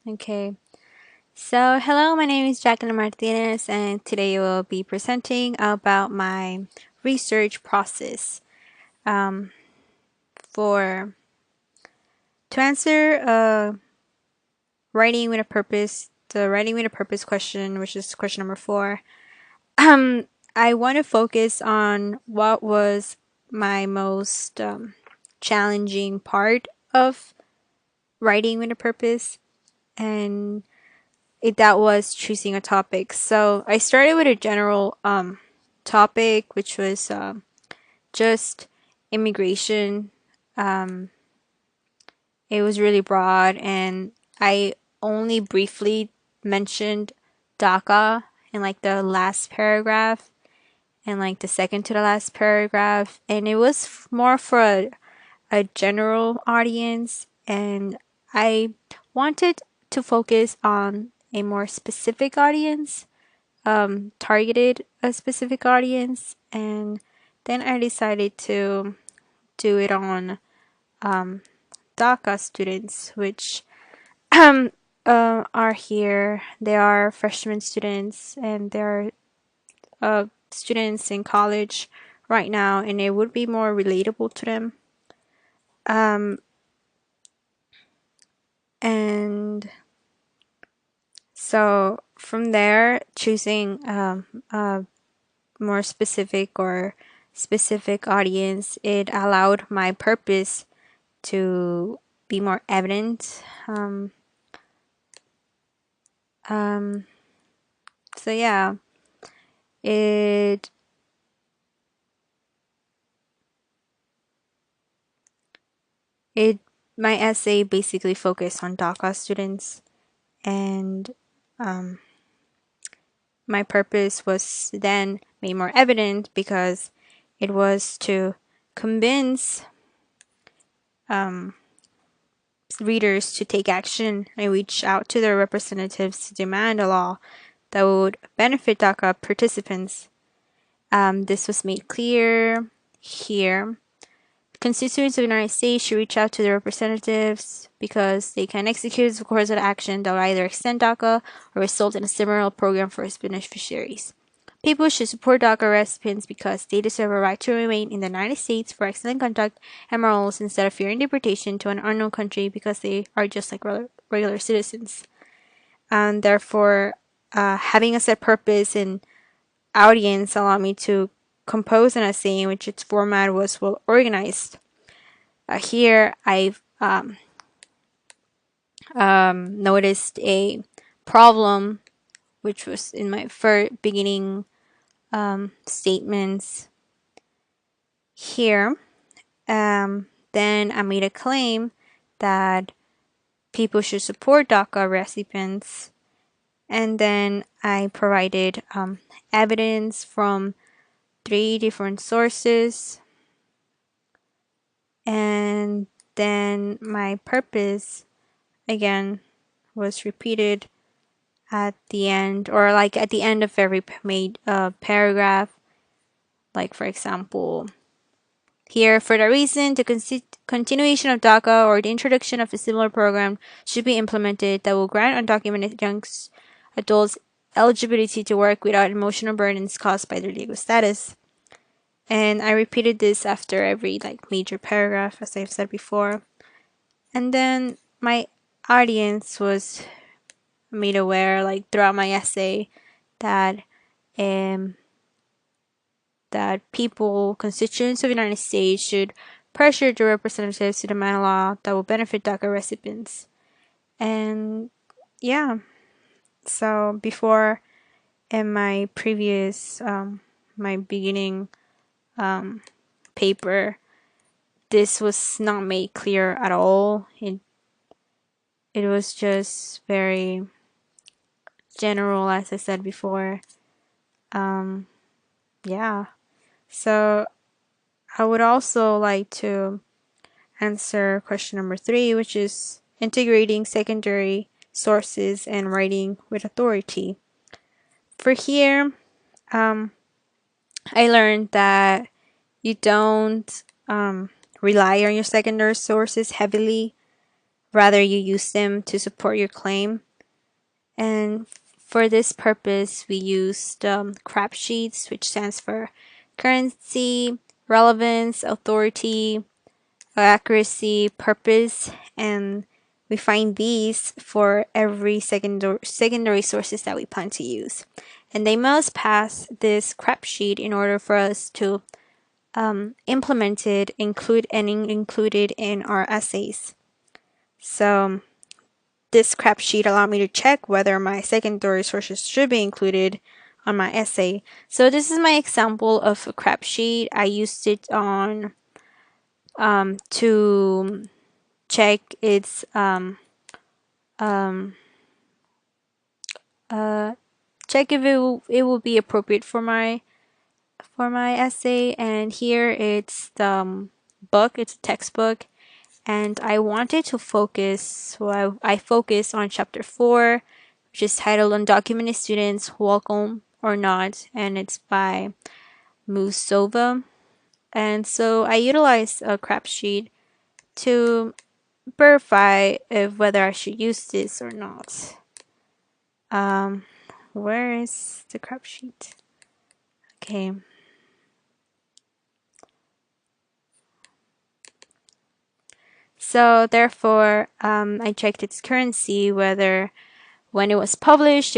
Okay. So, hello, my name is Jacqueline Martinez, and today I will be presenting about my research process. Um, for to answer writing with a purpose, the writing with a purpose question, which is question number 4. I want to focus on what was my most challenging part of writing with a purpose, and that was choosing a topic. So I started with a general topic, which was just immigration. Um, it was really broad, and I only briefly mentioned DACA in like the last paragraph and like the second to the last paragraph, and it was more for a general audience, and I wanted to focus on a more specific audience, targeted a specific audience, and then I decided to do it on DACA students, which are here. They are freshman students, and they're students in college right now, and it would be more relatable to them. And so from there, choosing a more specific or specific audience, it allowed my purpose to be more evident. Um, so yeah, it it my essay basically focused on DACA students, and my purpose was then made more evident because it was to convince readers to take action and reach out to their representatives to demand a law that would benefit DACA participants. This was made clear here. Constituents of the United States should reach out to their representatives because they can execute the course of action that will either extend DACA or result in a similar program for its beneficiaries. People should support DACA recipients because they deserve a right to remain in the United States for excellent conduct and morals instead of fearing deportation to an unknown country because they are just like regular citizens. And therefore, having a set purpose and audience allowed me to compose an essay in which its format was well organized. Here, I've noticed a problem, which was in my first beginning statements here. Then I made a claim that people should support DACA recipients, and then I provided evidence from 3 different sources, and then my purpose again was repeated at the end, or like at the end of every made paragraph. Like for example, here, for the reason, the continuation of DACA or the introduction of a similar program should be implemented that will grant undocumented young adults eligibility to work without emotional burdens caused by their legal status. And I repeated this after every like major paragraph, as I've said before. And then my audience was made aware, like throughout my essay, that um, that people, constituents of the United States, should pressure the representatives to demand a law that will benefit DACA recipients. And yeah, so before in my previous, my beginning paper, this was not made clear at all. It was just very general, as I said before. Yeah. So I would also like to answer question number 3, which is integrating secondary sources and writing with authority. For here, I learned that you don't rely on your secondary sources heavily. rather you use them to support your claim. And for this purpose, we used CRAP sheets, which stands for currency, relevance, authority, accuracy, purpose, and we find these for every secondary sources that we plan to use. And they must pass this CRAP sheet in order for us to implement it, include it in our essays. So this CRAP sheet allowed me to check whether my secondary sources should be included on my essay. So this is my example of a CRAP sheet. I used it on to check its check if it will be appropriate for my essay. And here it's the book. It's a textbook, and I wanted to focus. So I focused on chapter 4, which is titled "Undocumented Students Welcome or Not," and it's by Musova. And so I utilized a CRAP sheet to verify if whether I should use this or not. Where is the CRAP sheet? Okay. So therefore, I checked its currency, whether when it was published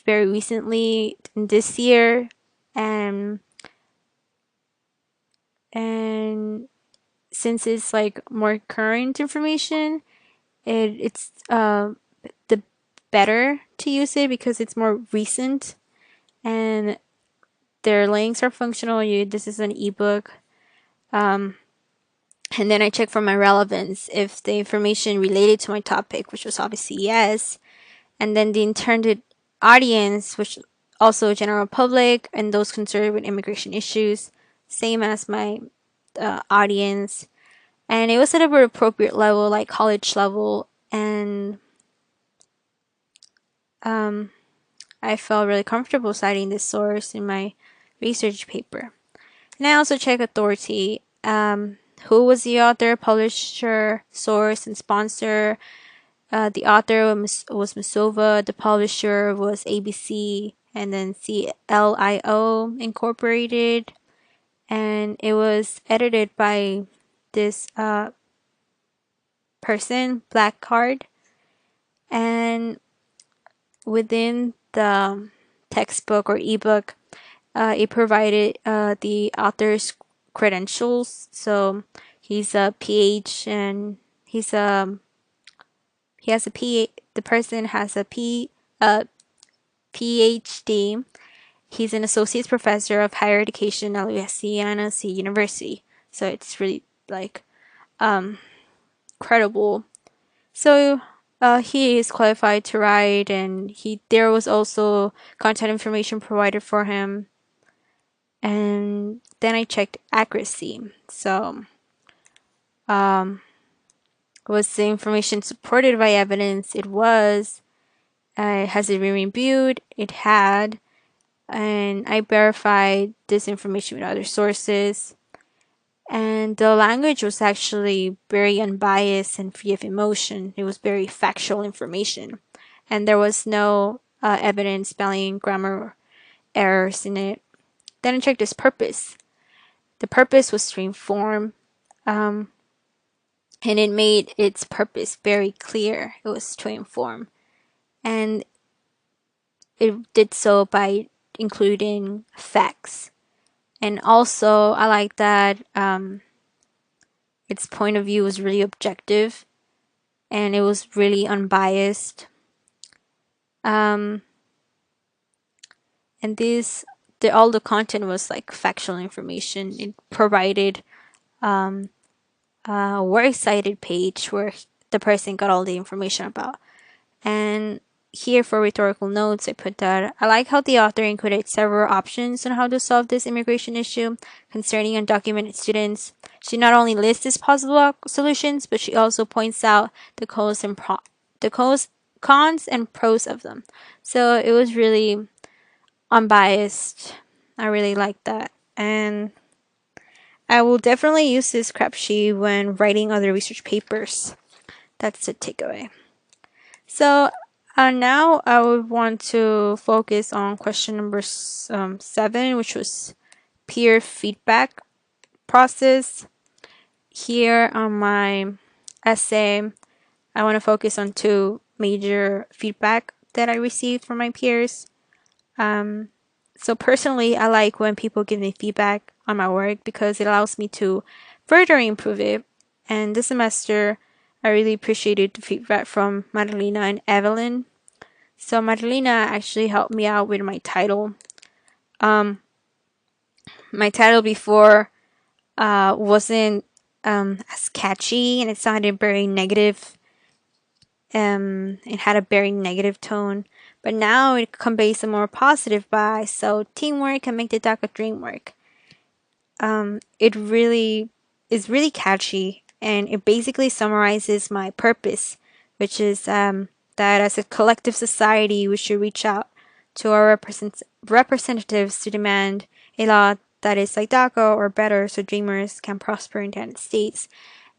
very recently in this year, and since it's like more current information, it's the better to use it because it's more recent and their links are functional. This is an ebook. And then I check for my relevance if the information related to my topic, which was obviously yes. And then the intended audience, which also general public and those concerned with immigration issues, same as my audience. And it was at an appropriate level, like college level. And I felt really comfortable citing this source in my research paper. And I also check authority. Who was the author, publisher, source, and sponsor? The author was Musova, the publisher was ABC, and then CLIO Incorporated, and it was edited by this person, Black Card, and within the textbook or ebook, it provided the author's credentials. So he's a PH, and he has a P. The person has a PhD. He's an associate professor of higher education at Louisiana State University. So it's really like credible. So he is qualified to write, and there was also content information provided for him. And then I checked accuracy. So was the information supported by evidence? It was. Has it been reviewed? It had. And I verified this information with other sources. And the language was actually very unbiased and free of emotion. It was very factual information. And there was no evidence, spelling, grammar errors in it. Then I checked its purpose. The purpose was to inform, and it made its purpose very clear. It was to inform. And it did so by including facts. And also, I like that its point of view was really objective and it was really unbiased. And all the content was like factual information. It provided a works cited page where the person got all the information about. And here for rhetorical notes, I put that I like how the author included several options on how to solve this immigration issue concerning undocumented students. She not only lists possible solutions, but she also points out the cons and pros of them. So it was really unbiased. I really like that. And I will definitely use this CRAP sheet when writing other research papers. That's the takeaway. So now I would want to focus on question number 7, which was peer feedback process. Here on my essay, I want to focus on 2 major feedback that I received from my peers. So personally, I like when people give me feedback on my work because it allows me to further improve it. And this semester, I really appreciated the feedback from Madalena and Evelyn. So Madalena actually helped me out with my title. My title before wasn't as catchy, and it sounded very negative. It had a very negative tone, but now it conveys a more positive vibe. So teamwork can make the DACA dream work. It really is really catchy, and it basically summarizes my purpose, which is that as a collective society, we should reach out to our representatives to demand a law that is like DACA or better, so dreamers can prosper in the United States.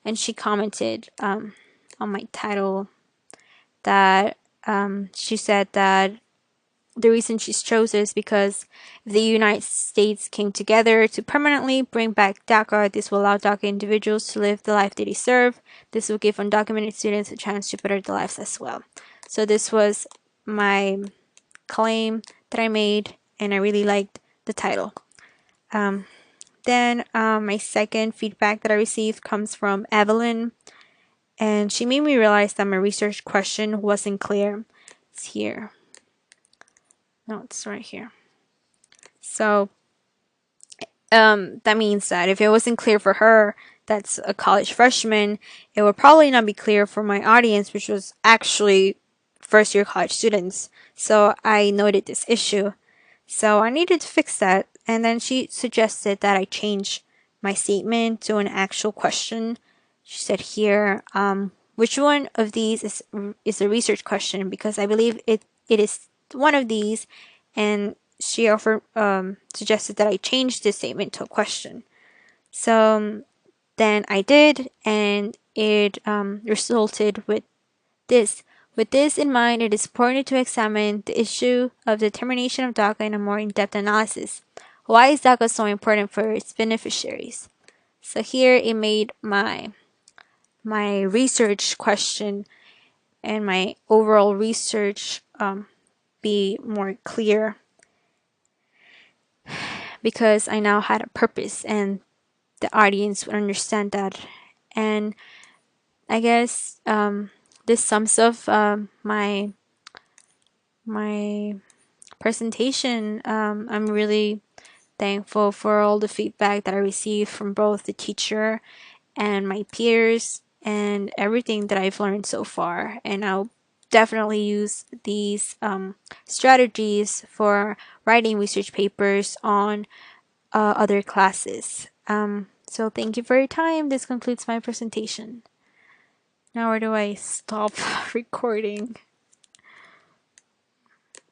And she commented on my title that she said that the reason she's chosen is because if the United States came together to permanently bring back DACA, this will allow DACA individuals to live the life they deserve. This will give undocumented students a chance to better their lives as well. So this was my claim that I made, and I really liked the title. Then my second feedback that I received comes from Evelyn, and she made me realize that my research question wasn't clear. It's here. No, it's right here. So that means that if it wasn't clear for her, that's a college freshman, it would probably not be clear for my audience, which was actually first year college students. So I noted this issue. So I needed to fix that. And then she suggested that I change my statement to an actual question. She said here, which one of these is a research question? Because I believe it is one of these. And she suggested that I change this statement to a question. So then I did, and it resulted with this. With this in mind, it is important to examine the issue of the termination of DACA in a more in-depth analysis. Why is DACA so important for its beneficiaries? So here it made my research question and my overall research be more clear, because I now had a purpose and the audience would understand that. And I guess this sums up my presentation. I'm really thankful for all the feedback that I received from both the teacher and my peers and everything that I've learned so far. And I'll definitely use these strategies for writing research papers on other classes. So thank you for your time. This concludes my presentation. Now where do I stop recording?